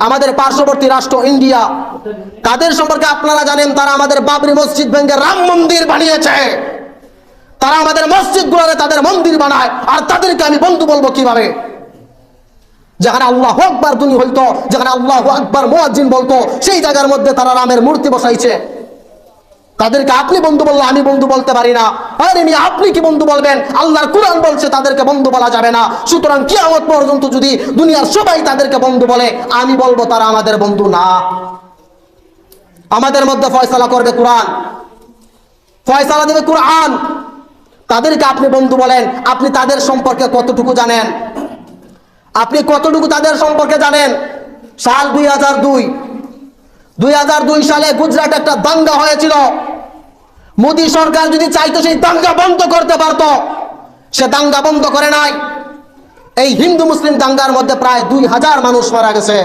আমাদের পার্শ্ববর্তী রাষ্ট্র ইন্ডিয়া, তাদের সম্পর্কে আপনারা জানেন, তারা আমাদের বাবরি মসজিদ ভেঙে রাম মন্দির বানিয়েছে। তারা আমাদের মসজিদগুলোরে তাদের মন্দির বানায়, আর তাদেরকে আমি বন্ধু বলবো কিভাবে? যেখানে আল্লাহু আকবার ধ্বনি হইতো, যেখানে আল্লাহু আকবার মুয়াজ্জিন বলতো, সেই জায়গার মধ্যে তারা রামের মূর্তি বসাইছে। তাদেরকে আপনি বন্ধু বললে আমি বন্ধু বলতে পারি না। আরে মিয়া, আপনি কি বন্ধু বলবেন? আল্লাহর কুরআন বলছে তাদেরকে বন্ধু বলা যাবে না। সুতরাং কিয়ামত পর্যন্ত যদি দুনিয়ার সবাই তাদেরকে বন্ধু বলে, আমি বলবো তারা আমাদের বন্ধু না। আমাদের মধ্যে ফয়সালা করবে কোরআন, ফয়সালা দেবে কোরআন। তাদেরকে আপনি বন্ধু বলেন, আপনি তাদের সম্পর্কে কতটুকু জানেন? আপনি কতটুকু তাদের সম্পর্কে জানেন? সাল 2002 সালে গুজরাটে একটা দাঙ্গা হয়েছিল। মোদী সরকার যদি চাইতো সেই দাঙ্গা বন্ধ করতে পারত, সে দাঙ্গা বন্ধ করে নাই। এই হিন্দু মুসলিম দাঙ্গার মধ্যে প্রায় 2000 মানুষ মারা গেছে।